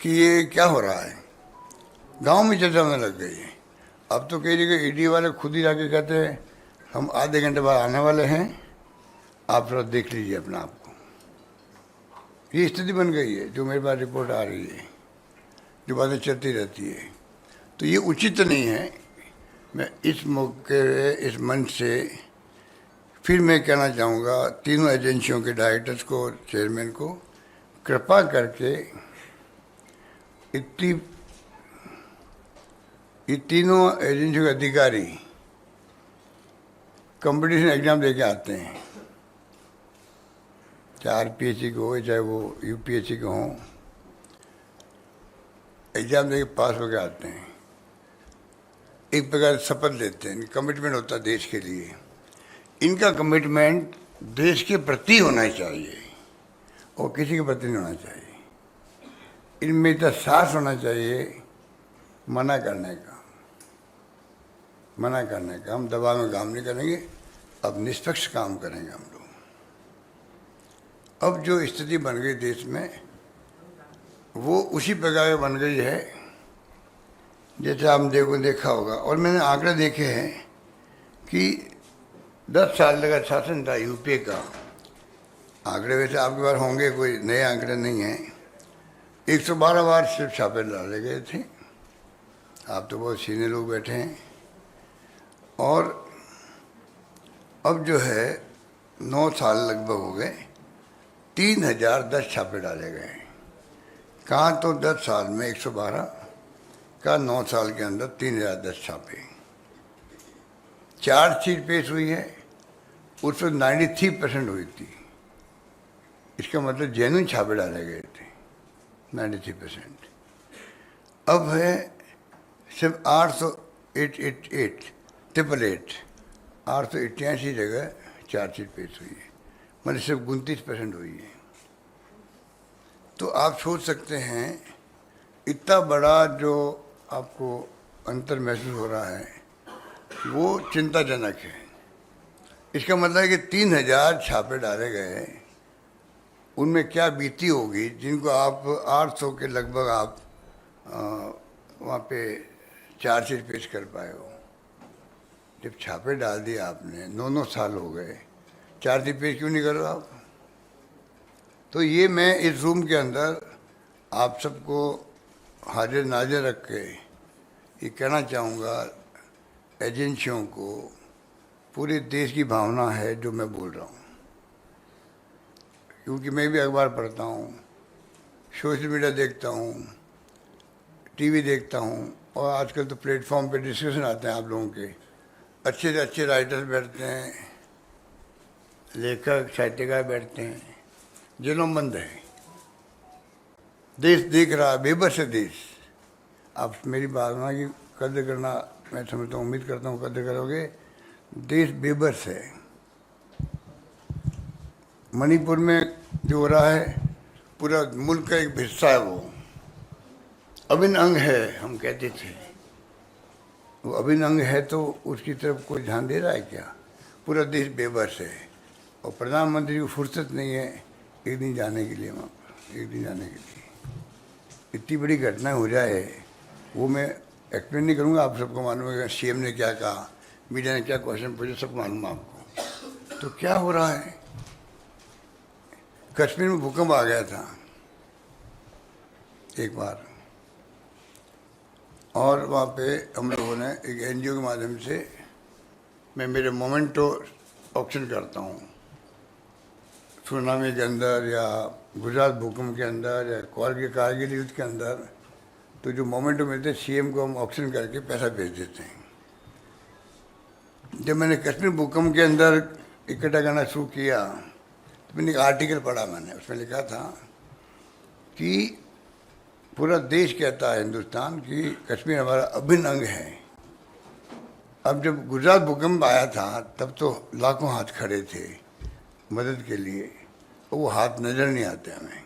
कि ये क्या हो रहा है, गांव में चर्चा होने लग गई है। अब तो कई जगह ईडी वाले खुद ही जाके कहते हैं हम आधे घंटे बाद आने वाले हैं, आप थोड़ा देख लीजिए अपना आप को। ये स्थिति बन गई है जो मेरे पास रिपोर्ट आ रही है, जो बातें चलती रहती है। तो ये उचित नहीं है। मैं इस मौके इस मंच से फिर मैं कहना चाहूँगा तीनों एजेंसियों के डायरेक्टर्स को, चेयरमैन को, कृपा करके ये तीनों एजेंसियों के अधिकारी कंपटीशन एग्जाम देके आते हैं, चाहे आरपीएससी के हो चाहे वो यूपीएससी के हों, एग्जाम देके पास होके आते हैं। एक प्रकार शपथ लेते हैं, कमिटमेंट होता है देश के लिए। इनका कमिटमेंट देश के प्रति होना चाहिए और किसी के प्रति नहीं होना चाहिए। इनमें इतना साहस होना चाहिए मना करने का। हम दबाव में काम नहीं करेंगे, अब निष्पक्ष काम करेंगे हम लोग। अब जो स्थिति बन गई देश में वो उसी प्रकार बन गई है जैसे आपने देखा होगा। और मैंने आंकड़े देखे हैं कि 10 साल का शासन था यूपीए का। आंकड़े वैसे आपके पास होंगे, कोई नए आंकड़े नहीं हैं। 112 बार सिर्फ छापे डाले गए थे। आप तो बहुत सीनियर लोग बैठे हैं। और अब जो है 9 साल लगभग हो गए, 3010 छापे डाले गए। कहाँ तो 10 साल में 112 का 9 साल के अंदर 3010 छापे। चार्जशीट पेश हुई है, उसमें 93% हुई थी। इसका मतलब जेन्युइन छापे डाले गए थे 93%। अब है सिर्फ 888 जगह चार्जशीट पेश हुई है, मतलब सिर्फ 29% हुई है। तो आप सोच सकते हैं इतना बड़ा जो आपको अंतर महसूस हो रहा है वो चिंताजनक है। इसका मतलब है कि 3000 छापे डाले गए, उनमें क्या बीती होगी जिनको आप 800 के लगभग आप वहाँ पे चार्जशीट पेश कर पाए हो। जब छापे डाल दिए आपने, 9 साल हो गए, चार्जशीट पेश क्यों नहीं करो आप? तो ये मैं इस रूम के अंदर आप सबको हाजिर नाजिर रख के ये कहना चाहूँगा एजेंसियों को, पूरे देश की भावना है जो मैं बोल रहा हूँ। क्योंकि मैं भी अखबार पढ़ता हूँ, सोशल मीडिया देखता हूँ, टीवी देखता हूँ, और आजकल तो प्लेटफॉर्म पे डिस्कशन आते हैं आप लोगों के। अच्छे से अच्छे राइटर्स बैठते हैं, लेखक साहित्यकार बैठते हैं, जुल्मबंद है। देश देख रहा है, बेबस है देश। आप मेरी भावना की कदर करना, मैं समझता हूँ, उम्मीद करता हूँ कदर करोगे। देश बेबस है। मणिपुर में जो हो रहा है पूरा मुल्क का एक हिस्सा है, वो अभिन्न अंग है, हम कहते थे। वो अभिन्न अंग है तो उसकी तरफ कोई ध्यान दे रहा है क्या? पूरा देश बेबस है और प्रधानमंत्री को फुर्सत नहीं है एक दिन जाने के लिए, वहाँ पर एक दिन जाने के लिए। इतनी बड़ी घटना हो जाए वो मैं एक्सप्लेन नहीं करूँगा, आप सबको मालूम है। सीएम ने क्या कहा, मीडिया ने क्या क्वेश्चन पूछे, सब मालूम है आपको। तो क्या हो रहा है? कश्मीर में भूकंप आ गया था एक बार, और वहाँ पे हम लोगों ने एक एनजीओ के माध्यम से, मैं मेरे मोमेंटो ऑक्शन करता हूँ सुनामी के अंदर या गुजरात भूकंप के अंदर या कारगिल युद्ध के अंदर, तो जो मोमेंटो मिलते हैं सीएम को हम ऑक्शन करके पैसा भेज देते हैं। जब मैंने कश्मीर भूकंप के अंदर इकट्ठा करना शुरू किया तो मैंने एक आर्टिकल पढ़ा, मैंने उसमें लिखा था कि पूरा देश कहता है हिंदुस्तान कि कश्मीर हमारा अभिन्न अंग है। अब जब गुजरात भूकंप आया था तब तो लाखों हाथ खड़े थे मदद के लिए, वो हाथ नज़र नहीं आते हमें।